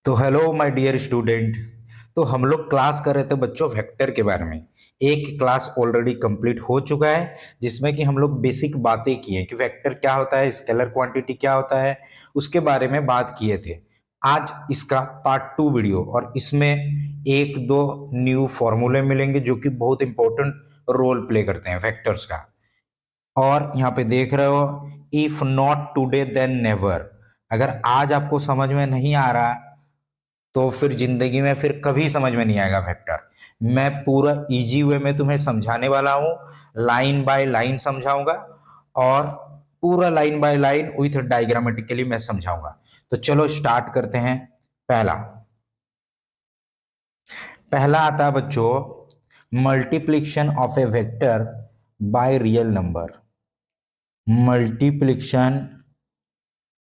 तो hello my dear student. तो हम लोग क्लास कर रहे थे बच्चों वेक्टर के बारे में। एक क्लास ऑलरेडी कंप्लीट हो चुका है जिसमें कि हम लोग बेसिक बातें की हैं कि वेक्टर क्या होता है, स्केलर क्वांटिटी क्या होता है, उसके बारे में बात किए थे। आज इसका पार्ट 2 वीडियो, और इसमें एक दो न्यू फॉर्मूले मिलेंगे जो कि बहुत इंपॉर्टेंट रोल प्ले करते हैं वेक्टर्स का। और यहाँ पे देख रहे हो, if not today then never. अगर आज आपको समझ में नहीं आ रहा तो फिर जिंदगी में फिर कभी समझ में नहीं आएगा वेक्टर। मैं पूरा इजी वे में तुम्हें समझाने वाला हूँ, लाइन बाय लाइन समझाऊंगा, और पूरा line by line with diagrammatically मैं समझाऊंगा। तो चलो स्टार्ट करते हैं। पहला पहला आता है बच्चों, multiplication of A vector by real number. Multiplication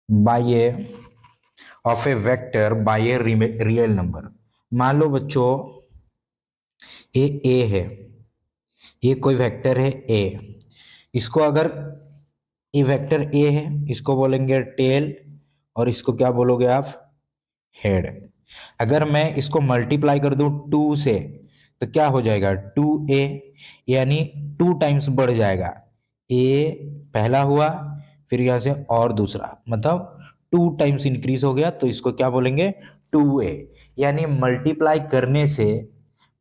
bye A of A vector by a real number. मान लो बच्चों, ए है, ये कोई वेक्टर है ए। इसको अगर ये वेक्टर ए है, इसको बोलेंगे टेल, और इसको क्या बोलोगे आप, हेड। अगर मैं इसको मल्टीप्लाई कर दूं टू से तो क्या हो जाएगा, टू ए, यानी टू टाइम्स बढ़ जाएगा। ए पहला हुआ, फिर यहां से और दूसरा, मतलब टू टाइम्स इंक्रीज हो गया, तो इसको क्या बोलेंगे, टू ए। यानी मल्टीप्लाई करने से,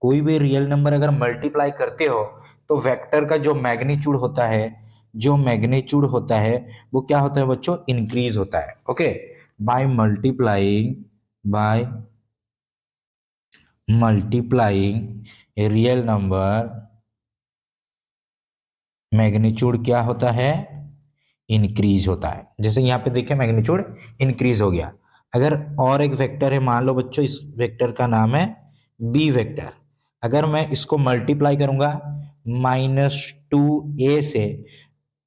कोई भी रियल नंबर अगर मल्टीप्लाई करते हो तो वेक्टर का जो मैग्नीट्यूड होता है, जो मैग्नीट्यूड होता है वो क्या होता है बच्चों, इंक्रीज होता है। Okay, by multiplying, by multiplying a real number, magnitude क्या होता है, इंक्रीज होता है। जैसे यहाँ पे देखिए मैग्नीट्यूड इंक्रीज हो गया। अगर और एक वेक्टर है, मान लो बच्चों इस वेक्टर का नाम है बी वेक्टर। अगर मैं इसको मल्टीप्लाई करूंगा माइनस टू ए से,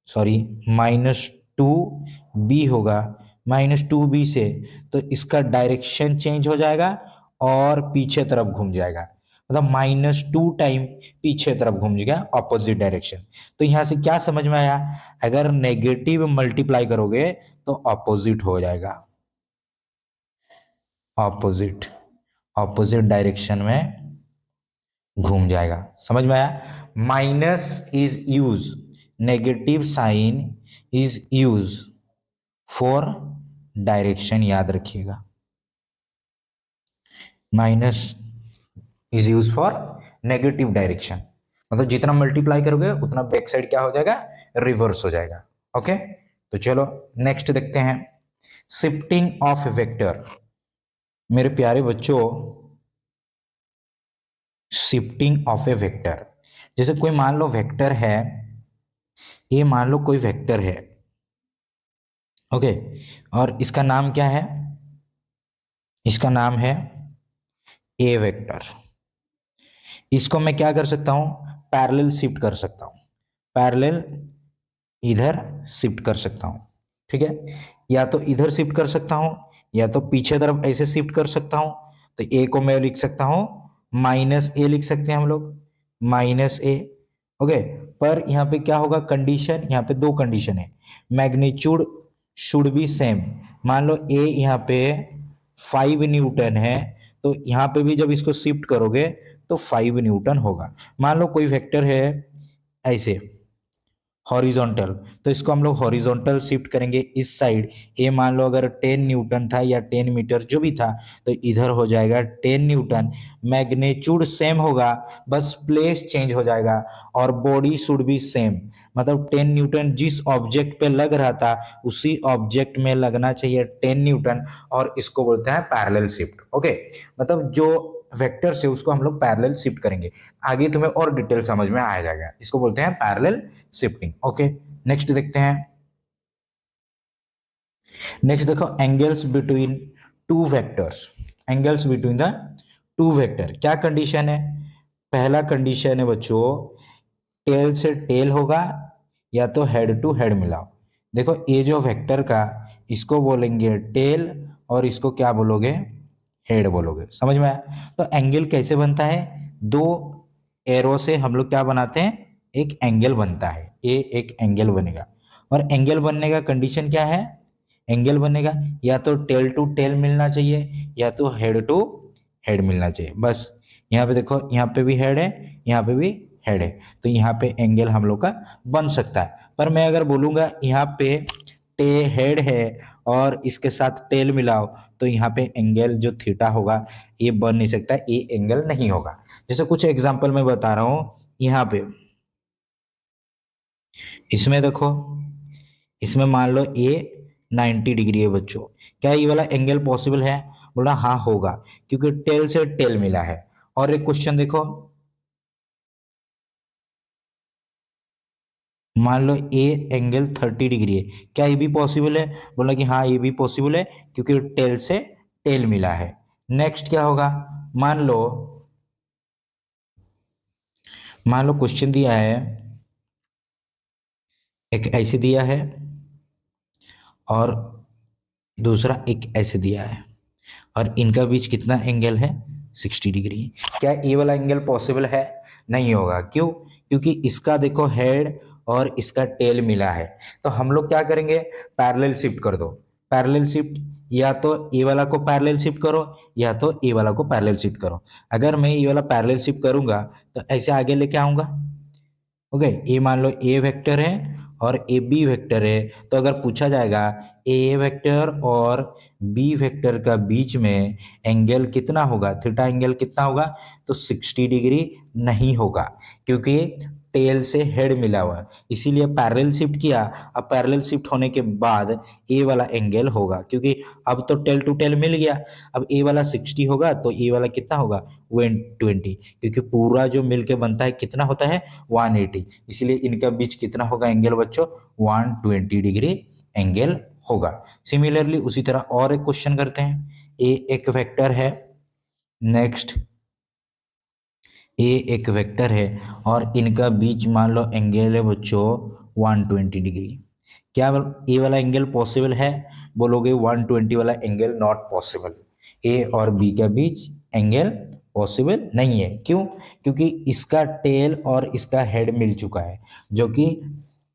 सॉरी, माइनस टू बी होगा, माइनस टू बी से, तो इसका डायरेक्शन चेंज हो जाएगा और पीछे तरफ घूम जाएगा। मतलब माइनस टू टाइम पीछे तरफ घूम जाएगा, ऑपोजिट डायरेक्शन। तो यहां से क्या समझ में आया, अगर नेगेटिव मल्टीप्लाई करोगे तो ऑपोजिट हो जाएगा, ऑपोजिट, ऑपोजिट डायरेक्शन में घूम जाएगा। समझ में आया। Minus is use, negative sign is use for direction, याद रखिएगा। Minus is use for negative direction, मतलब जितना मल्टीप्लाई करोगे उतना बैक साइड क्या हो जाएगा, रिवर्स हो जाएगा। ओके, तो चलो नेक्स्ट देखते हैं, शिफ्टिंग ऑफ वेक्टर। मेरे प्यारे बच्चों, शिफ्टिंग ऑफ ए वेक्टर, जैसे कोई मान लो वेक्टर है, ये मान लो कोई वेक्टर है, ओके, और इसका नाम क्या है, इसका नाम है ए वेक्टर। इसको मैं क्या कर सकता हूं, पैरेलल शिफ्ट कर सकता हूं, पैरेलल इधर शिफ्ट कर सकता हूं। ठीक है, या तो इधर शिफ्ट कर सकता हूं, या तो पीछे तरफ ऐसे शिफ्ट कर सकता हूं। तो ए को मैं लिख सकता हूं माइनस ए, लिख सकते हैं हम लोग माइनस ए। ओके, पर यहाँ पे क्या होगा, कंडीशन, यहाँ पे दो कंडीशन है, मैग्नीट्यूड शुड बी सेम। मान लो ए यहाँ पे 5 न्यूटन है, तो यहाँ पे भी जब इसको शिफ्ट करोगे तो 5 न्यूटन होगा। मान लो कोई वेक्टर है ऐसे हॉरिजॉन्टल, तो इसको हम लोग हॉरिजॉन्टल शिफ्ट करेंगे इस साइड। ए मान लो अगर 10 न्यूटन था या 10 मीटर जो भी था, तो इधर हो जाएगा 10 न्यूटन। मैग्नीट्यूड सेम होगा, बस प्लेस चेंज हो जाएगा, और बॉडी शुड बी सेम, मतलब 10 न्यूटन जिस ऑब्जेक्ट पे लग रहा था उसी ऑब्जेक्ट में लगना चाहिए 10 न्यूटन, और इसको बोलते हैं पैरेलल शिफ्ट। ओके, मतलब जो वेक्टर से उसको हम लोग पैरेलल शिफ्ट करेंगे। आगे तुम्हें और डिटेल समझ में आ जाएगा, इसको बोलते हैं पैरेलल शिफ्टिंग। ओके, नेक्स्ट देखते हैं। नेक्स्ट देखो, angles between two vectors, angles between the two vector. क्या कंडीशन है, पहला कंडीशन है बच्चों, टेल से टेल होगा या तो हेड टू हेड मिलाओ। देखो ये जो वेक्टर का, इसको बोलेंगे टेल, और इसको क्या बोलोगे, हेड बोलोगे। समझ में आया। तो एंगल कैसे बनता है, दो एरो से हम लोग क्या बनाते हैं, एक एंगल बनता है, ये एक एंगल बनेगा। और एंगल बनने का कंडीशन क्या है, एंगल बनेगा, या तो टेल टू टेल मिलना चाहिए या तो हेड टू हेड मिलना चाहिए। बस यहाँ पे देखो, यहाँ पे भी हेड है, यहाँ पे भी हेड है, तो यहाँ पे एंगल हम लोग का बन सकता है। पर मैं अगर बोलूंगा यहाँ पे टे हेड है और इसके साथ टेल मिलाओ, तो यहाँ पे एंगल जो थीटा होगा ये बन नहीं सकता, ये एंगल नहीं होगा। जैसे कुछ एग्जांपल मैं बता रहा हूँ यहाँ पे, इसमें देखो, इसमें मान लो ये 90 डिग्री है बच्चों, क्या ये वाला एंगल पॉसिबल है? बोला हाँ होगा, क्योंकि टेल से टेल मिला है। और एक क्वेश्चन देखो, मान लो ए एंगल 30 डिग्री है, क्या ये भी पॉसिबल है? बोला कि हाँ ये भी पॉसिबल है, क्योंकि टेल से टेल मिला है। नेक्स्ट क्या होगा, मान लो, मान लो क्वेश्चन दिया है, एक ऐसे दिया है और दूसरा एक ऐसे दिया है, और इनका बीच कितना एंगल है? 60 डिग्री। क्या ये वाला एंगल पॉसिबल है? नहीं होगा। क्यों? क्योंकि इसका देखो हेड और इसका टेल मिला है। तो हम लोग क्या करेंगे, पैरेलल शिफ्ट कर दो। पैरेलल शिफ्ट, या तो ए वाला को पैरेलल शिफ्ट करो या तो ए वाला को पैरेलल शिफ्ट करो। अगर मैं ये वाला पैरेलल शिफ्ट करूंगा तो ऐसे आगे लेके आऊंगा। ओके, ये मान लो ए वेक्टर है और ए बी वेक्टर है, तो अगर पूछा जाएगा ए वेक्टर और बी वेक्टर का बीच में एंगल कितना होगा, थीटा एंगल कितना होगा, तो 60 डिग्री नहीं होगा, क्योंकि टेल से हेड मिला हुआ है, इसीलिए पैरेलल शिफ्ट किया। अब पैरेलल शिफ्ट होने के बाद ए वाला एंगल होगा, क्योंकि अब तो टेल टू टेल मिल गया। अब ए वाला 60 होगा तो ए वाला कितना होगा, 120, क्योंकि पूरा जो मिलके बनता है कितना होता है, 180, इसलिए इनका बीच कितना होगा एंगल बच्चों, 120 डिग्री एंगल होगा। सिमिलरली उसी तरह और एक क्वेश्चन करते हैं, ए एक वेक्टर है, नेक्स्ट ए एक वेक्टर है और इनका बीच मान लो एंगल है बच्चों 120 डिग्री। क्या ए वाला एंगल पॉसिबल है? बोलोगे 120 वाला एंगल नॉट पॉसिबल, ए और बी के बीच एंगल पॉसिबल नहीं है। क्यों? क्योंकि इसका टेल और इसका हेड मिल चुका है, जो कि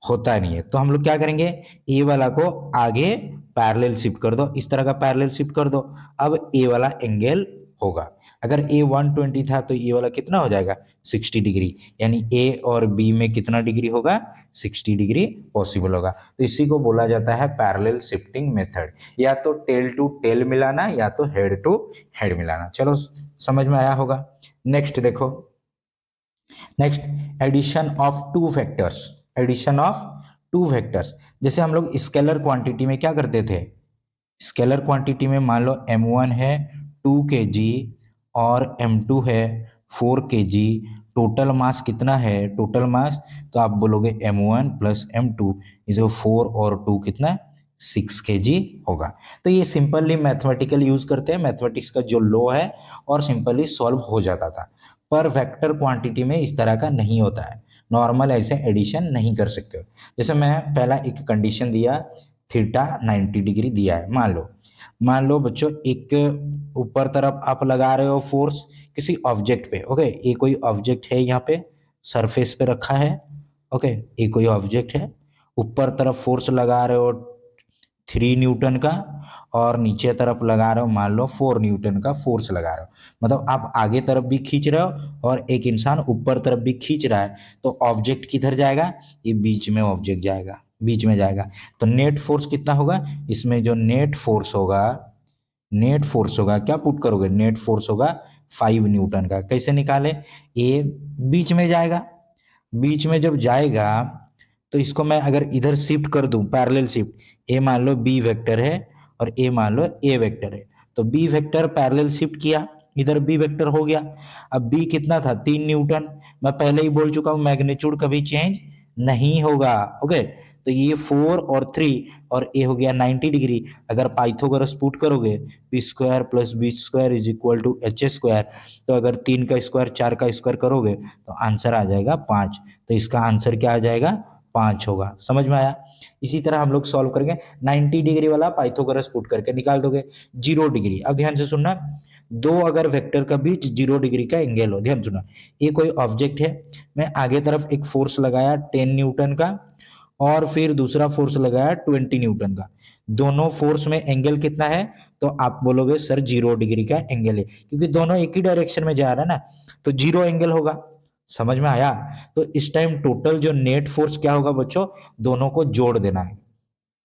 होता नहीं है। तो हम लोग क्या करेंगे, ए वाला को आगे पैरेलल शिफ्ट कर दो, इस तरह का पैरेलल शिफ्ट कर दो, अब ए वाला एंगल होगा। अगर ए 120 था तो ए वाला कितना हो जाएगा, 60 डिग्री, यानी ए और बी में कितना डिग्री होगा, 60 डिग्री पॉसिबल होगा। तो इसी को बोला जाता है पैरेलल शिफ्टिंग मेथड, या तो टेल टू टेल मिलाना या तो हेड टू हेड मिलाना। चलो समझ में आया होगा। नेक्स्ट देखो, next addition of two factors, addition of two factors. जैसे हम लोग स्केलर क्वांटिटी में क्या करते थे, स्केलर क्वांटिटी में मान लो m1 है 2 kg और m2 है 4 kg, टोटल मास कितना है, टोटल मास, तो आप बोलोगे m1 प्लस m2 इज 4 और 2 कितना, 6 kg होगा। तो ये सिंपली मैथमेटिकल यूज करते हैं, मैथमेटिक्स का जो लॉ है, और सिंपली सॉल्व हो जाता था। पर वेक्टर क्वांटिटी में इस तरह का नहीं होता है, नॉर्मल ऐसे एडिशन नहीं कर सकते हो। जैसे मैं पहला एक कंडीशन दिया, थीटा 90 डिग्री दिया है, मान लो बच्चों एक ऊपर तरफ आप लगा रहे हो फोर्स किसी ऑब्जेक्ट पे। ओके, ये कोई ऑब्जेक्ट है, यहाँ पे सरफेस पे रखा है। ओके, ये कोई ऑब्जेक्ट है, ऊपर तरफ फोर्स लगा रहे हो 3 न्यूटन का, और नीचे तरफ लगा रहे हो मान लो 4 न्यूटन का फोर्स लगा रहे हो। मतलब आप आगे तरफ भी खींच रहे हो और एक इंसान ऊपर तरफ भी खींच रहा है, तो ऑब्जेक्ट किधर जाएगा, ये बीच में ऑब्जेक्ट जाएगा, बीच में जाएगा। तो नेट फोर्स कितना होगा, इसमें जो नेट फोर्स होगा, नेट फोर्स होगा, क्या पुट करोगे, नेट फोर्स होगा 5 न्यूटन का। कैसे निकाले, ये बीच में जाएगा, बीच में जब जाएगा तो इसको मैं अगर इधर शिफ्ट कर दूं, पैरेलल शिफ्ट, ए मान लो बी वेक्टर है और ए मान लो ए वेक्टर है, तो बी वेक्टर पैरेलल शिफ्ट किया, इधर बी वेक्टर हो गया। अब बी कितना था, 3 न्यूटन, मैं पहले ही बोल चुका हूं मैग्नीट्यूड कभी चेंज नहीं होगा। ओके, तो ये 4 और 3 और ए हो गया 90 डिग्री। अगर पाइथागोरस पुट करोगे, P square plus B square is equal to H square, तो अगर 3 का स्क्वायर 4 का स्क्वायर करोगे तो आंसर आ जाएगा 5। तो इसका आंसर क्या आ जाएगा, 5 होगा। समझ में आया? इसी तरह हम लोग सॉल्व करेंगे, 90 डिग्री वाला पाइथागोरस पुट करके निकाल दोगे 0 डिग्री। अब ध्यान से सुनना, दो अगर वेक्टर का बीच 0 डिग्री का एंगल हो, ध्यान सुनना, ये कोई ऑब्जेक्ट है, मैं आगे तरफ एक फोर्स लगाया 10 न्यूटन का, और फिर दूसरा फोर्स लगाया 20 न्यूटन का। दोनों फोर्स में एंगल कितना है? तो आप बोलोगे सर 0 डिग्री का एंगल है, क्योंकि दोनों एक ही डायरेक्शन में जा रहा है ना, तो 0 एंगल होगा। समझ में आया? तो इस टाइम टोटल जो नेट फोर्स क्या होगा बच्चों? दोनों को जोड़ देना है।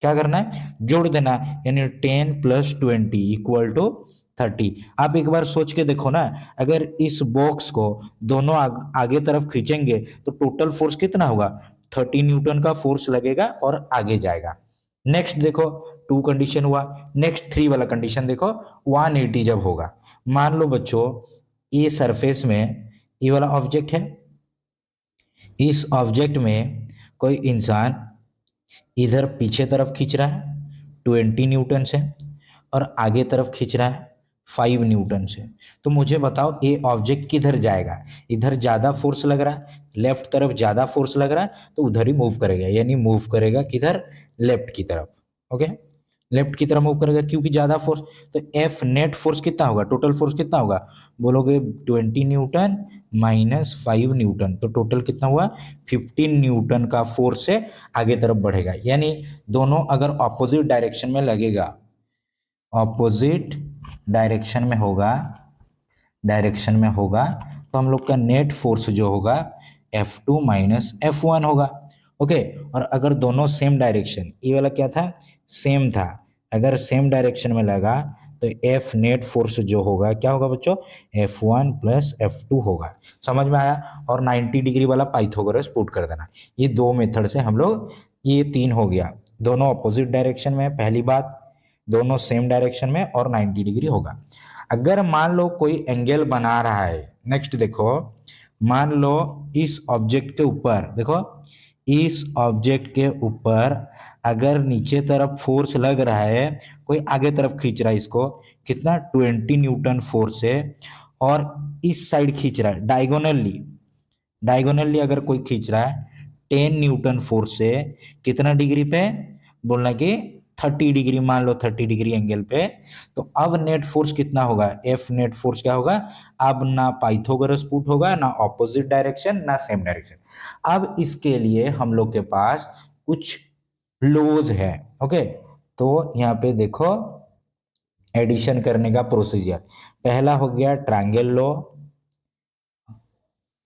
क्या करना है? जोड़ देना है, यानी 10 + 20 = 30। आप एक बार सोच के देखो ना, अगर इस बॉक्स को दोनों आगे तरफ खींचेंगे तो टोटल फोर्स कितना होगा? 30 न्यूटन का फोर्स लगेगा और आगे जाएगा। नेक्स्ट देखो, 2 कंडीशन हुआ। नेक्स्ट 3 वाला कंडीशन देखो, 180 जब होगा। मान लो बच्चों ये सरफेस में ये वाला ऑब्जेक्ट है, इस ऑब्जेक्ट में कोई इंसान इधर पीछे तरफ खींच रहा है 20 न्यूटन से, और आगे तरफ खींच रहा है 5 न्यूटन से। तो मुझे बताओ ये ऑब्जेक्ट किधर जाएगा? इधर ज्यादा फोर्स लग रहा है, लेफ्ट तरफ ज्यादा फोर्स लग रहा है, तो उधर ही मूव करेगा, यानी मूव करेगा किधर? लेफ्ट की तरफ। ओके, लेफ्ट की तरफ मूव करेगा क्योंकि ज्यादा फोर्स। तो एफ नेट फोर्स कितना होगा? टोटल फोर्स कितना होगा? बोलोगे 20 न्यूटन माइनस 5 न्यूटन, तो टोटल कितना हुआ? 15 न्यूटन का फोर्स से आगे तरफ बढ़ेगा। यानी दोनों अगर ऑपोजिट डायरेक्शन में लगेगा, ऑपोजिट डायरेक्शन में होगा, तो हम लोग का नेट फोर्स जो होगा F2 माइनस F1 होगा। ओके, और अगर दोनों सेम डायरेक्शन, ये वाला क्या था? सेम था। अगर सेम डायरेक्शन में लगा तो F नेट फोर्स जो होगा क्या होगा बच्चों? F1 + F2 होगा। समझ में आया? और 90 डिग्री वाला पाइथागोरस पुट कर देना। ये दो मेथड से हम लोग, ये 3 हो गया, दोनों अपोजिट डायरेक्शन में, पहली बात, दोनों सेम डायरेक्शन में, और 90 डिग्री होगा। अगर मान लो कोई एंगल बना रहा है, नेक्स्ट देखो, मान लो इस ऑब्जेक्ट के ऊपर, देखो इस ऑब्जेक्ट के ऊपर अगर नीचे तरफ फोर्स लग रहा है, कोई आगे तरफ खींच रहा है इसको, कितना? 20 न्यूटन फोर्स है, और इस साइड खींच रहा है डायगोनली, अगर कोई खींच रहा है 10 न्यूटन फोर्स से, कितना डिग्री पे? बोलना कि 30 डिग्री, मान लो 30 डिग्री एंगल पे। तो अब नेट फोर्स कितना होगा? एफ नेट फोर्स क्या होगा? अब ना पाइथागोरस पुट होगा, ना ऑपोजिट डायरेक्शन, ना सेम डायरेक्शन। अब इसके लिए हम लोग के पास कुछ लॉज है। ओके, तो यहाँ पे देखो एडिशन करने का प्रोसीजर। पहला हो गया ट्रायंगल लॉ,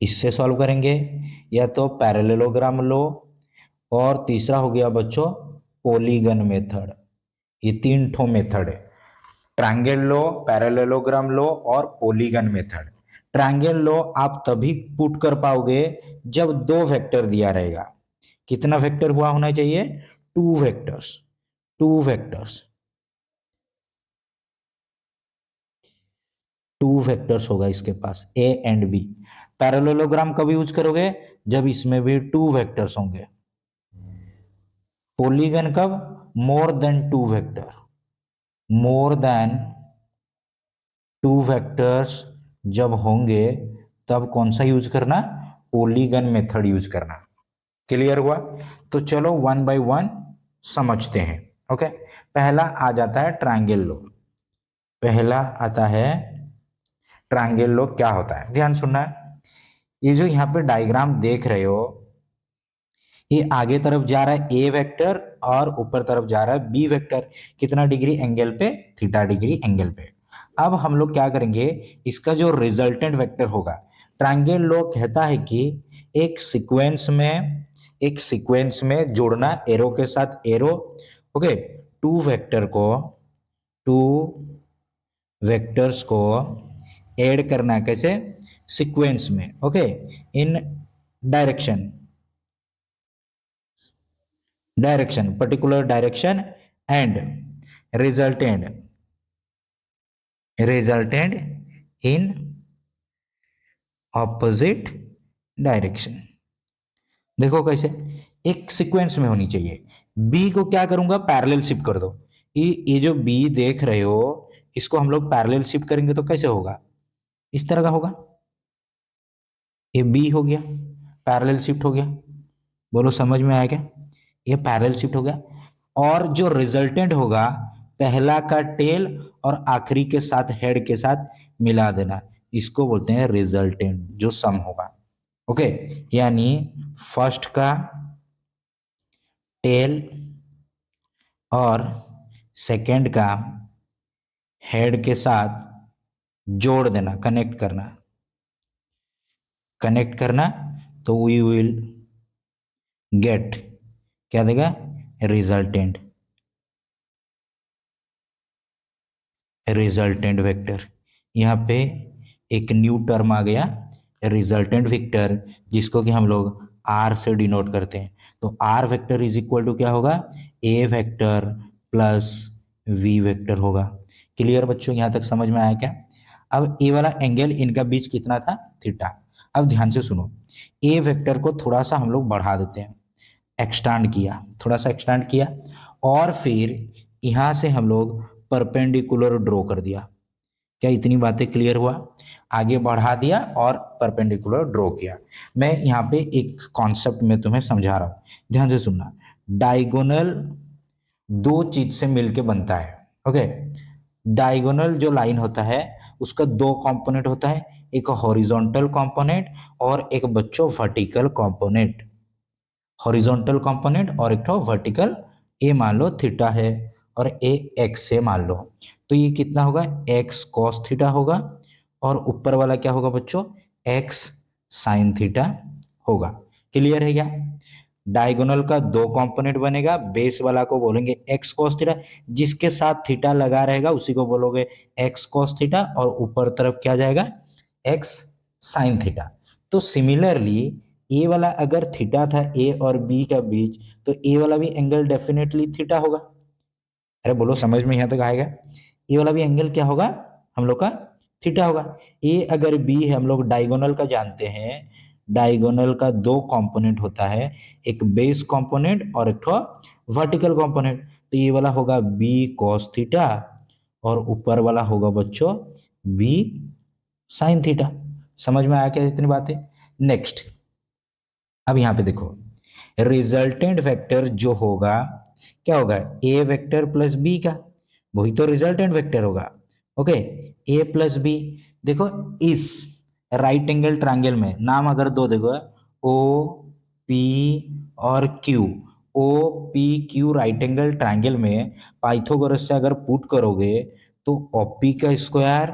इससे सॉल्व करेंगे, या तो पैरेललोग्राम लो, और तीसरा हो गया बच्चों पॉलीगन मेथड। ये 3 ठो मेथड है, ट्रायंगल लो, पैरेललोग्राम लो, और पॉलीगन मेथड। ट्रायंगल लो आप तभी पुट कर पाओगे जब 2 वेक्टर दिया रहेगा। कितना वेक्टर हुआ होना चाहिए? 2 वेक्टर्स, 2 वेक्टर्स, 2 वेक्टर्स होगा इसके पास, ए एंड बी। पैरेललोग्राम कब यूज करोगे? जब इसमें भी 2 वेक्टर्स होंगे। पॉलीगन कब? More than 2 vector, more than 2 vectors जब होंगे, तब कौन सा यूज करना? पॉलीगन मेथड यूज करना। क्लियर हुआ? तो चलो 1 बाय 1 समझते हैं। ओके, पहला आ जाता है ट्रायंगल लो। पहला आता है ट्रायंगल लो। क्या होता है ध्यान सुनना है। ये जो यहाँ पे डायग्राम देख रहे हो, ये आगे तरफ जा रहा है ए वेक्टर, और ऊपर तरफ जा रहा है बी वेक्टर। कितना डिग्री एंगल पे? थीटा डिग्री एंगल पे। अब हम लोग क्या करेंगे, इसका जो रिजल्टेंट वेक्टर होगा, ट्रायंगल लॉ कहता है कि एक सीक्वेंस में, जोड़ना एरो के साथ एरो। ओके, टू वेक्टर को, टू वेक्टर्स को ऐड करना है, कैसे? सीक्वेंस में। Okay, in direction, particular direction, and resultant, in opposite direction. देखो कैसे, एक सीक्वेंस में होनी चाहिए। बी को क्या करूंगा? पैरेलल शिफ्ट कर दो। ये जो बी देख रहे हो, इसको हम लोग पैरेलल शिफ्ट करेंगे तो कैसे होगा? इस तरह का होगा। ये बी हो गया, पैरेलल शिफ्ट हो गया। बोलो समझ में आया क्या? ये पैरेलल शिफ्ट हो गया। और जो रिजल्टेंट होगा, पहला का टेल और आखिरी के साथ हेड के साथ मिला देना, इसको बोलते हैं रिजल्टेंट, जो सम होगा। ओके, यानी फर्स्ट का टेल और सेकेंड का हेड के साथ जोड़ देना, कनेक्ट करना, तो वी विल गेट, क्या देगा, रिजल्टेंट वेक्टर। यहाँ पे एक न्यू टर्म आ गया, रिजल्टेंट वेक्टर, जिसको कि हम लोग आर से डिनोट करते हैं। तो R vector is equal to क्या होगा, A vector plus V vector होगा। क्लियर बच्चों, यहाँ तक समझ में आया क्या? अब ए वाला एंगल इनका बीच कितना था, थीटा। अब ध्यान से सुनो, ए वेक्टर को थोड़ा सा हम लोग बढ़ा देते हैं, एक्सटेंड किया, थोड़ा सा एक्सटेंड किया, और फिर यहाँ से हम लोग परपेंडिकुलर ड्रॉ कर दिया। क्या इतनी बातें क्लियर हुआ? आगे बढ़ा दिया और परपेंडिकुलर ड्रॉ किया। मैं यहाँ पे एक कॉन्सेप्ट में तुम्हें समझा रहा हूँ, ध्यान से सुनना। डायगोनल दो चीज से मिलके बनता है। ओके, डायगोनल जो लाइन होता है उसका दो कंपोनेंट होता है, एक हॉरिजॉन्टल कंपोनेंट और एक बच्चों वर्टिकल कंपोनेंट। हॉरिजॉन्टल कंपोनेंट और एक तो वर्टिकल, ए मान लो थीटा है और ए एक्स है मान लो, तो ये कितना होगा, एक्स कॉस थीटा होगा, और ऊपर वाला क्या होगा बच्चों, एक्स साइन थीटा होगा। क्लियर है क्या? डायगोनल का दो कंपोनेंट बनेगा, बेस वाला को बोलेंगे एक्स कॉस थीटा, जिसके साथ थीटा लगा रहेगा उसी को बोलोगे एक्स कॉस थीटा, और ऊपर तरफ क्या जाएगा, एक्स साइन थीटा। तो सिमिलरली ए वाला अगर थीटा था ए और बी का बीच, तो ए वाला भी एंगल डेफिनेटली थीटा होगा। अरे बोलो, समझ में यहां तक आएगा? ए वाला भी एंगल क्या होगा हम लोग का, थीटा होगा। ए अगर बी है, हम लोग डायगोनल का जानते हैं, डायगोनल का दो कंपोनेंट होता है, एक बेस कंपोनेंट और एक वर्टिकल कंपोनेंट। तो ये वाला होगा बी कॉस थीटा और ऊपर वाला होगा बच्चों बी साइन थीटा। समझ में आया क्या इतनी बातें? नेक्स्ट, अब यहां पे देखो, रिजल्टेंट वेक्टर जो होगा क्या होगा, ए वेक्टर प्लस बी का, वही तो रिजल्टेंट वेक्टर होगा। ओके, ए प्लस बी। देखो इस राइट एंगल ट्रायंगल में नाम अगर दो देखो, ओ पी और Q, O P Q right angle triangle में पाइथागोरस से अगर पुट करोगे तो ओपी का स्क्वायर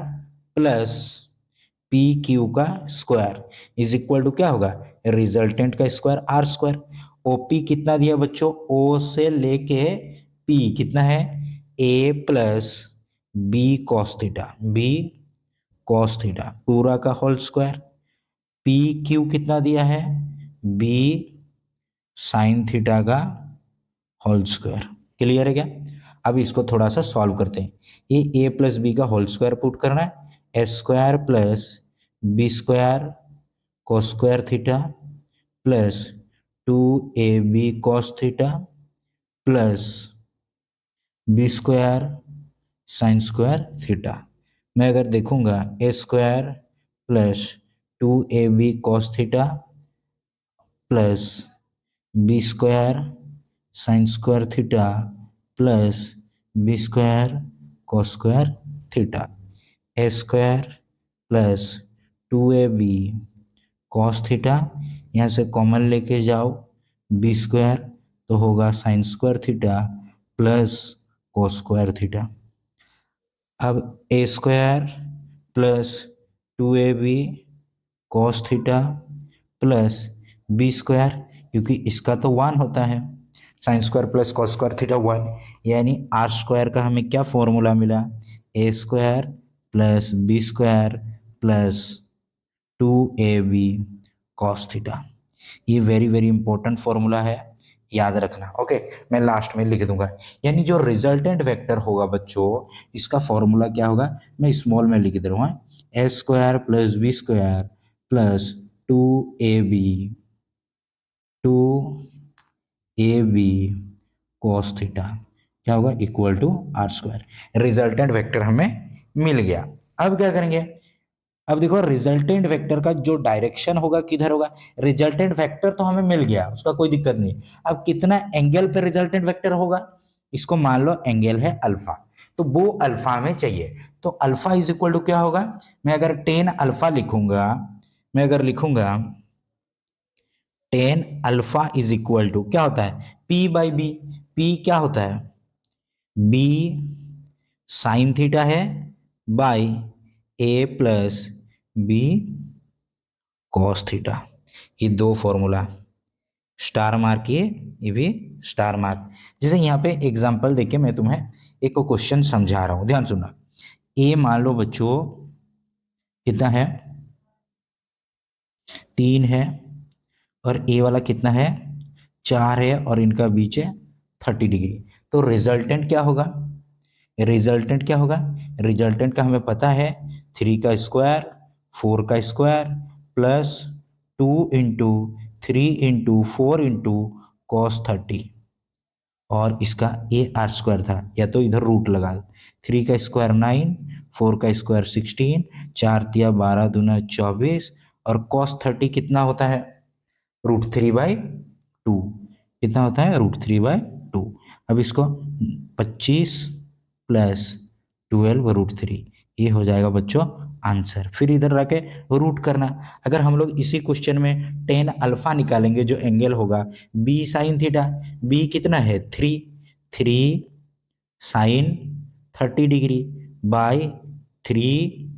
प्लस पी क्यू का स्क्वायर इज इक्वल टू क्या होगा, रिजल्टेंट का स्क्वायर आर स्क्वायर। ओपी कितना दिया बच्चों, ओ से लेके पी कितना है, A plus B cos theta, B cos theta पूरा का होल स्क्वायर। पी क्यू कितना दिया है, बी साइन थीटा का होल स्क्वायर। क्लियर है क्या? अब इसको थोड़ा सा सॉल्व करते हैं। ये ए प्लस बी का होल स्क्वायर पुट करना है, S square plus B square cos square theta plus two A B cos theta plus B square sine square theta. मैं अगर देखूंगा A square plus two A B cos theta plus B square sine square theta plus B square cos square theta, A square plus two A B cos theta, यहाँ से common लेके जाओ, B square तो होगा sine square theta plus cos square theta. अब A square plus two A B cos theta plus B square, क्योंकि इसका तो वन होता है, sine square plus cos square theta one, यानी आर स्क्वायर का हमें क्या फॉर्मूला मिला, A square plus B square plus two A B cos theta. ये वेरी वेरी इंपॉर्टेंट फॉर्मूला है, याद रखना। ओके, मैं लास्ट में लिख दूंगा। यानी जो रिजल्टेंट वेक्टर होगा बच्चों, इसका फॉर्मूला क्या होगा, मैं स्मॉल में लिख दे रहा हूँ, A square plus B square plus two A B, two A B cos theta क्या होगा, equal to R square. Resultant vector हमें मिल गया। अब क्या करेंगे, अब देखो रिजल्टेंट वेक्टर का जो डायरेक्शन होगा किधर होगा, रिजल्टेंट वेक्टर तो हमें मिल गया, उसका कोई दिक्कत नहीं। अब कितना एंगल पे रिजल्टेंट वेक्टर होगा, इसको मान लो एंगल है अल्फा, तो वो अल्फा में चाहिए। तो अल्फा इज इक्वल टू क्या होगा, मैं अगर टेन अल्फा लिखूंगा, मैं अगर लिखूंगा tan alpha is equal to क्या होता है, पी बाई बी। पी क्या होता है, बी साइन थीटा है by A plus B cos theta. ये दो फॉर्मूला स्टार मार्क किए, ये भी स्टार मार्क। जैसे यहाँ पे एग्जांपल देके मैं तुम्हें एक क्वेश्चन समझा रहा हूँ, ध्यान सुनना। ए मान लो बच्चों कितना है, 3 है, और ए वाला कितना है, 4 है, और इनका बीच है 30 डिग्री। तो रिजल्टेंट क्या होगा, रिजल्टेंट क्या होगा, रिजल्टेंट का हमें पता है 3 का स्क्वायर 4 का स्क्वायर प्लस 2 × 3 × 4 × cos 30, और इसका ए आर स्क्वायर था, या तो इधर रूट लगा दो। 3 का स्क्वायर 9, 4 का स्क्वायर 16, 4 तिया 12 दूना 24, और cos 30 कितना होता है, √3/2। कितना होता है, √3/2। अब इसको 25 प्लस 12 √3, ये हो जाएगा बच्चों आंसर। फिर इधर रखे रूट करना। अगर हम लोग इसी क्वेश्चन में टेन अल्फा निकालेंगे, जो एंगल होगा बी साइन थीटा, बी कितना है 3, 3 sine 30 degree by 3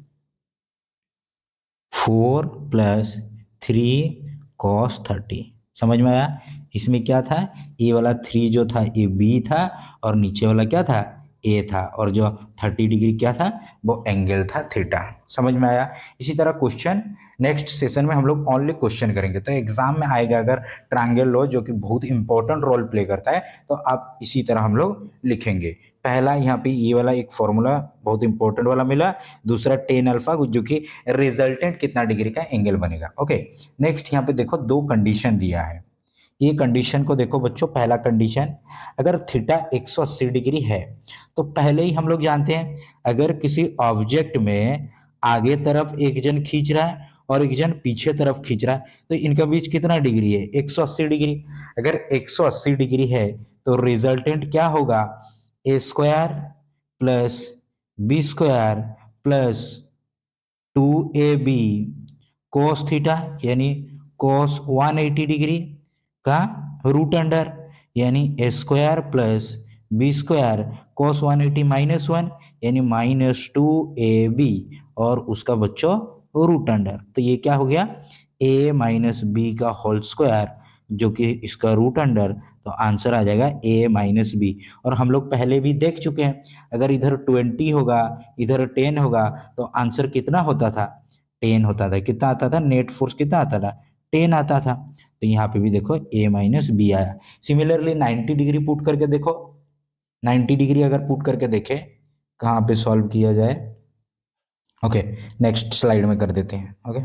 4 plus 3 cos 30। समझ में आया, इसमें क्या था, ए वाला 3 जो था ये बी था, और नीचे वाला क्या था, ए था, और जो 30 डिग्री क्या था, वो एंगल था थीटा। समझ में आया। इसी तरह क्वेश्चन नेक्स्ट सेशन में हम लोग ओनली क्वेश्चन करेंगे। तो एग्जाम में आएगा अगर ट्रायंगल लॉ, जो कि बहुत इंपॉर्टेंट रोल प्ले करता है, तो आप इसी तरह हम लोग लिखेंगे। पहला यहाँ पे ये वाला एक फॉर्मूला बहुत इंपॉर्टेंट वाला मिला, दूसरा टेन अल्फा, जो कि रिजल्टेंट कितना डिग्री का एंगल बनेगा। ओके, नेक्स्ट यहाँ पे देखो दो कंडीशन दिया है। ये कंडीशन को देखो बच्चों, पहला कंडीशन, अगर थीटा 180 डिग्री है, तो पहले ही हम लोग जानते हैं अगर किसी ऑब्जेक्ट में आगे तरफ एक जन खींच रहा है और एक जन पीछे तरफ खींच रहा है, तो इनका बीच कितना डिग्री है, 180 डिग्री। अगर 180 डिग्री है तो रिजल्टेंट क्या होगा, A square plus B square plus 2ab cos theta, यानी कोस 180 डिग्री का रूट अंडर, यानी A square plus B square cos 180 -1, यानी -2ab, और उसका बच्चों रूट अंडर। तो ये क्या हो गया, a माइनस बी का होल स्क्वायर, जो कि इसका रूट अंडर, तो आंसर आ जाएगा a माइनस बी। और हम लोग पहले भी देख चुके हैं, अगर इधर 20 होगा इधर 10 होगा, तो आंसर कितना होता था, 10 होता था। कितना आता था, नेट फोर्स कितना आता था, 10 आता था। तो यहाँ पे भी देखो a माइनस बी आया। सिमिलरली 90 डिग्री पुट करके देखो, 90 डिग्री अगर पुट करके देखे कहाँ पे सॉल्व किया जाए। ओके, नेक्स्ट स्लाइड में कर देते हैं। ओके,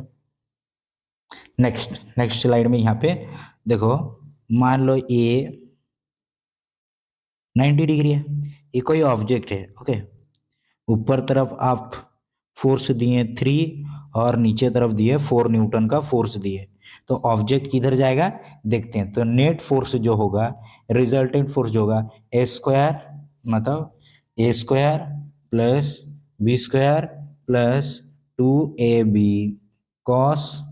नेक्स्ट स्लाइड में यहाँ पे देखो, मान लो ये 90 डिग्री है, ये कोई ऑब्जेक्ट है। ओके, ऊपर तरफ आप फोर्स दिए 3, और नीचे तरफ दिए 4 न्यूटन का फोर्स दिए, तो ऑब्जेक्ट किधर जाएगा देखते हैं। तो नेट फोर्स जो होगा, रिजल्टेंट फोर्स जो होगा, ए स्क्वायर, मतलब A square plus B square plus 2ab cos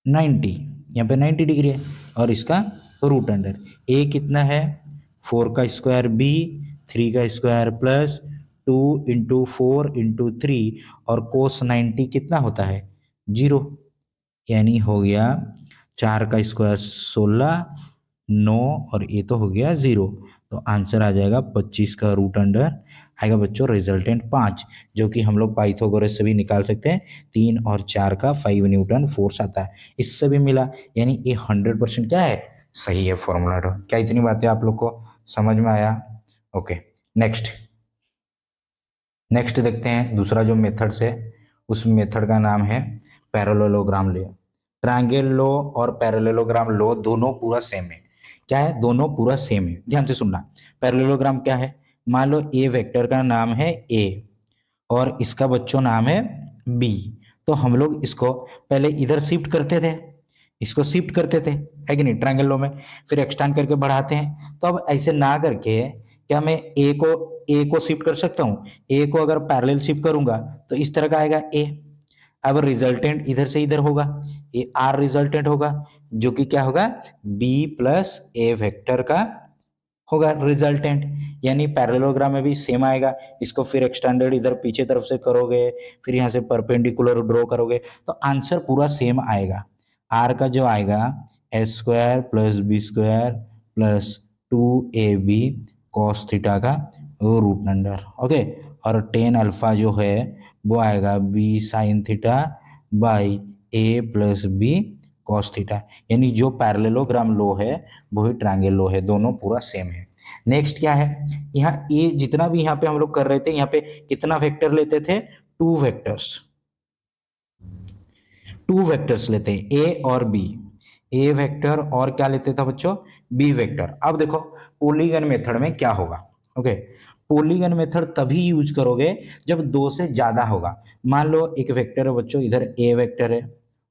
90, यहाँ पे 90 डिग्री है, और इसका रूट अंडर। ए कितना है, 4 का स्क्वायर बी, 3 का स्क्वायर प्लस 2 × 4 × 3, और कोस 90 कितना होता है, 0, यानी हो गया 4 का स्क्वायर 16, 9, और ये तो हो गया 0। तो आंसर आ जाएगा 25 का रूट अंडर आएगा बच्चों रिजल्टेंट 5, जो कि हम लोग पाइथागोरस से भी निकाल सकते हैं। 3 और 4 का 5 न्यूटन फोर्स आता है, इससे भी मिला, यानी ये 100% क्या है, सही है फॉर्मूला। क्या इतनी बातें आप लोग को समझ में आया। ओके, नेक्स्ट देखते हैं दूसरा जो मेथड्स है, उस मेथड का नाम है पैरेललोग्राम लॉ। ट्रायंगल लॉ और पैरेललोग्राम लॉ दोनों पूरा सेम है। क्या है, दोनों पूरा सेम है, ध्यान से सुनना। पैरेललोग्राम क्या है, मान लो ए वेक्टर का नाम है ए, और इसका बच्चों नाम है बी। तो हम लोग इसको पहले इधर शिफ्ट करते थे, इसको शिफ्ट करते थे, है कि नहीं, ट्रायंगल लॉ में, फिर एक्सटेंड करके बढ़ाते हैं। तो अब ऐसे ना करके क्या मैं ए को शिफ्ट कर सकता हूँ, ए को अगर पैरेलल शिफ्ट करूंगा तो इस तरह का आएगा ए। अब रिजल्टेंट इधर से इधर होगा, ये आर रिजल्टेंट होगा, जो कि क्या होगा, बी प्लस ए वेक्टर का होगा रिजल्टेंट। यानी पैरेललोग्राम में भी सेम आएगा। इसको फिर एक्सटेंडेड इधर पीछे तरफ से करोगे, फिर यहाँ से परपेंडिकुलर ड्रॉ करोगे, तो आंसर पूरा सेम आएगा। आर का जो आएगा S square plus B square plus 2ab cos theta का रूट अंडर, ओके। और टेन अल्फा जो है वो आएगा B sine theta by A plus B cos theta. यानी जो पैरेललोग्राम लो है वही ट्रायंगल लो है, दोनों पूरा सेम है। नेक्स्ट क्या है, यहाँ ये जितना भी यहाँ पे हम लोग कर रहे थे, यहाँ पे कितना वेक्टर लेते थे, टू वेक्टर्स, टू वेक्टर्स लेते हैं ए और बी, ए वेक्टर और क्या लेते थे बच्चों, बी वेक्टर। अब देखो पॉलीगन मेथड में क्या होगा, ओके। पॉलीगन मेथड तभी यूज करोगे जब दो से ज्यादा होगा। मान लो एक वेक्टर है बच्चों, इधर ए वेक्टर है,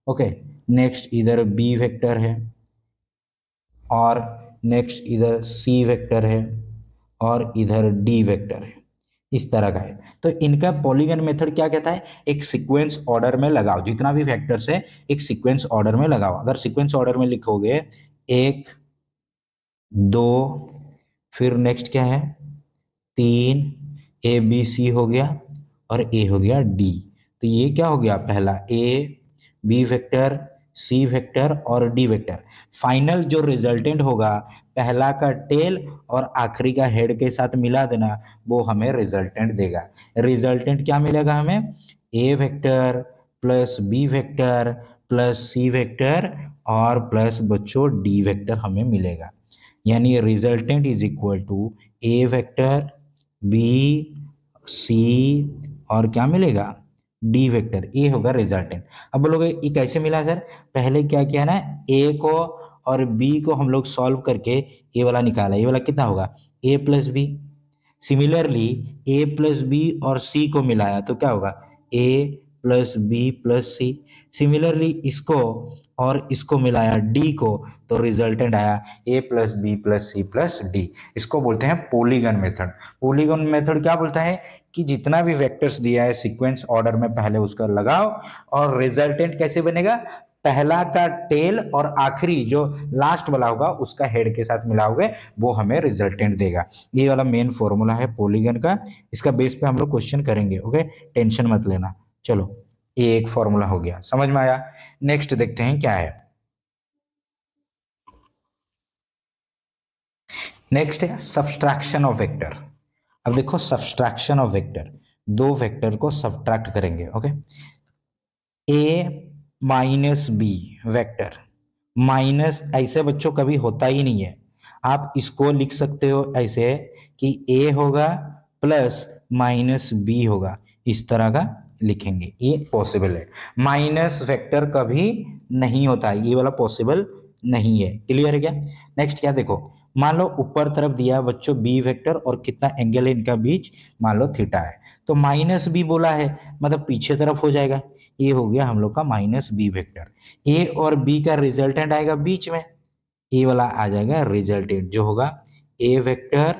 ओके, नेक्स्ट इधर बी वेक्टर है, और नेक्स्ट इधर सी वेक्टर है, और इधर डी वेक्टर है, इस तरह का है। तो इनका पॉलीगन मेथड क्या कहता है, एक सीक्वेंस ऑर्डर में लगाओ, जितना भी वेक्टर्स है एक सीक्वेंस ऑर्डर में लगाओ। अगर सीक्वेंस ऑर्डर में लिखोगे एक, दो, फिर नेक्स्ट क्या है, तीन, ए बी सी हो गया, और ए हो गया डी। तो ये क्या हो गया, पहला ए, बी वेक्टर, सी वेक्टर और डी वेक्टर। फाइनल जो रिजल्टेंट होगा, पहला का टेल और आखिरी का हेड के साथ मिला देना, वो हमें रिजल्टेंट देगा। रिजल्टेंट क्या मिलेगा हमें, A vector plus B vector plus C vector और प्लस बच्चों डी वेक्टर हमें मिलेगा। यानी resultant is equal to A vector B C और क्या मिलेगा, डी वेक्टर, ए होगा रिजल्टेंट। अब बोलोगे ये कैसे मिला सर, पहले क्या किया ना, ए को और बी को हम लोग सॉल्व करके ए वाला निकाला, ये वाला कितना होगा, A plus B. Similarly A plus B और सी को मिलाया तो क्या होगा, A plus B plus C. Similarly इसको और इसको मिलाया डी को, तो रिजल्टेंट आया A plus B plus C plus D. इसको बोलते हैं पॉलीगन मेथड। पॉलीगन मेथड क्या बोलता है कि जितना भी वेक्टर्स दिया है सीक्वेंस ऑर्डर में पहले उसका लगाओ, और रिजल्टेंट कैसे बनेगा, पहला का टेल और आखिरी जो लास्ट वाला होगा उसका हेड के साथ मिलाओगे, वो हमें रिजल्टेंट देगा। ये वाला मेन फॉर्मूला है पॉलीगन का, इसका बेस पे हम लोग क्वेश्चन करेंगे, ओके, टेंशन मत लेना। चलो ये एक फॉर्मूला हो गया, समझ में आया। नेक्स्ट देखते हैं क्या है। नेक्स्ट है सब्सट्रैक्शन ऑफ वेक्टर। अब देखो सब्सट्रैक्शन ऑफ वेक्टर, दो वेक्टर को सब्ट्रैक्ट करेंगे, ओके। ए माइनस बी वेक्टर, माइनस ऐसे बच्चों कभी होता ही नहीं है। आप इसको लिख सकते हो ऐसे कि ए होगा प्लस माइनस बी होगा, इस तरह का लिखेंगे, ये पॉसिबल है। माइनस वेक्टर कभी नहीं होता, ये वाला पॉसिबल नहीं है। क्लियर है क्या। नेक्स्ट क्या देखो, मान लो ऊपर तरफ दिया बच्चों बी वेक्टर और कितना एंगल है इनका बीच, मान लो थीटा है, तो माइनस बी बोला है मतलब पीछे तरफ हो जाएगा, ये हो गया हम लोग का माइनस बी वेक्टर। ए और बी का रिजल्टेंट आएगा बीच में, ए वाला आ जाएगा रिजल्टेंट जो होगा ए वेक्टर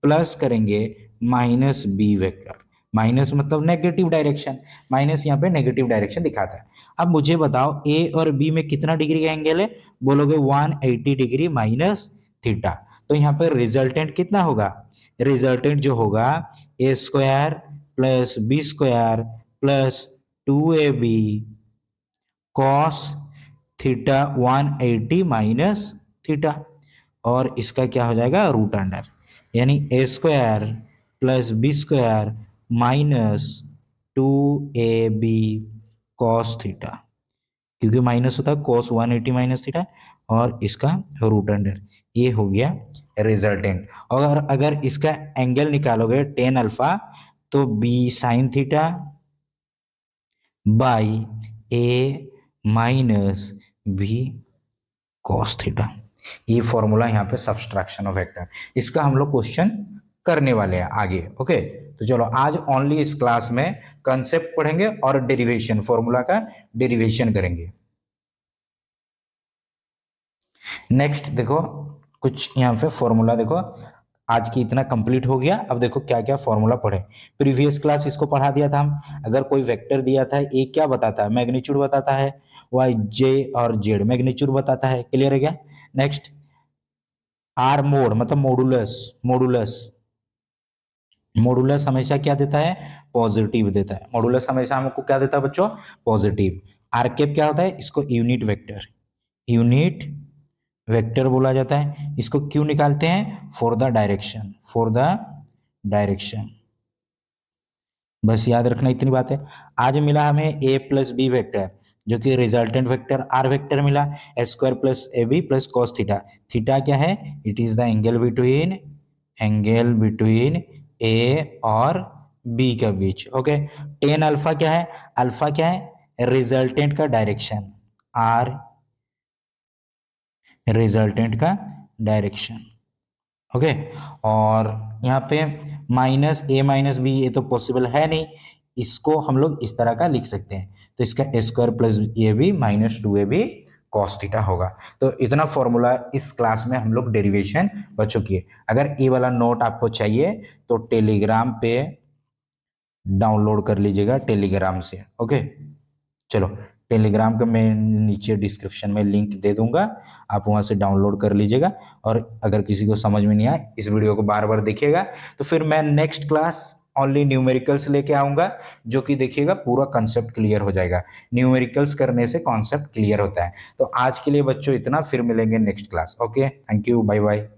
प्लस करेंगे माइनस बी वेक्टर। माइनस मतलब नेगेटिव डायरेक्शन, माइनस यहाँ पे नेगेटिव डायरेक्शन दिखाता है। अब मुझे बताओ ए और बी में कितना डिग्री का एंगल है, बोलोगे 180 डिग्री माइनस थीटा। तो यहाँ पे रिजल्टेंट कितना होगा, रिजल्टेंट जो होगा A square plus B square plus 2ab cos theta 180 minus theta, और इसका क्या हो जाएगा रूट अंडर, यानी A square plus B square minus 2ab cos theta, क्योंकि माइनस होता है कॉस 180 माइनस थीटा, और इसका रूट अंडर, ये हो गया रिजल्टेंट। और अगर इसका एंगल निकालोगे टेन अल्फा, तो B sine theta by A minus B cos theta. ये फॉर्मूला यहाँ पे सब्सट्रैक्शन ऑफ वेक्टर, इसका हम लोग क्वेश्चन करने वाले हैं आगे, ओके। तो चलो आज ओनली इस क्लास में कंसेप्ट पढ़ेंगे और डेरिवेशन, फॉर्मूला का डेरिवेशन करेंगे। नेक्स्ट देखो कुछ यहाँ पे फॉर्मूला देखो, आज की इतना कंप्लीट हो गया। अब देखो क्या क्या फॉर्मूला पढ़े। प्रीवियस क्लास इसको पढ़ा दिया था हम। अगर कोई वेक्टर दिया था, ए क्या बताता है, मैग्नीट्यूड बताता है, वाई जे और जेड मैग्नीट्यूड बताता है। क्लियर है क्या? नेक्स्ट, आर मोड मतलब मॉडुलस। मॉडुलस मॉडुलस हमेशा क्या देता है? पॉजिटिव देता है। मॉडुलस हमेशा हमको क्या देता है बच्चों? पॉजिटिव। आर कैप क्या होता है? इसको यूनिट वेक्टर, यूनिट वेक्टर बोला जाता है। इसको क्यों निकालते हैं? For the direction, for the direction. बस याद रखना इतनी बात है। आज मिला हमें ए प्लस बी वेक्टर, जो कि रिजल्टेंट वेक्टर आर वेक्टर मिला। S square plus A B plus cos theta. Theta क्या है? It is the angle between A और बी के बीच। ओके। टेन अल्फा क्या है? अल्फा क्या है? रिजल्टेंट का डायरेक्शन, आर रिजल्टेंट का डायरेक्शन। ओके। और यहाँ पे माइनस ए माइनस बी, ये तो पॉसिबल है नहीं, इसको हम लोग इस तरह का लिख सकते हैं। तो इसका A square plus A B minus two A B cos theta होगा। तो इतना फॉर्मूला इस क्लास में हम लोग डेरिवेशन बच्चों की है। अगर ये वाला नोट आपको चाहिए तो टेलीग्राम पे डाउनलोड कर लीजिएगा, टेलीग्राम से। ओके, चलो। टेलीग्राम का मैं नीचे डिस्क्रिप्शन में लिंक दे दूंगा, आप वहां से डाउनलोड कर लीजिएगा। और अगर किसी को समझ में नहीं आए, इस वीडियो को बार बार देखिएगा। तो फिर मैं नेक्स्ट क्लास ओनली न्यूमेरिकल्स लेके आऊंगा, जो कि देखिएगा पूरा कॉन्सेप्ट क्लियर हो जाएगा। न्यूमेरिकल्स करने से कॉन्सेप्ट क्लियर होता है। तो आज के लिए बच्चों इतना, फिर मिलेंगे next class. Okay, thank you, bye bye.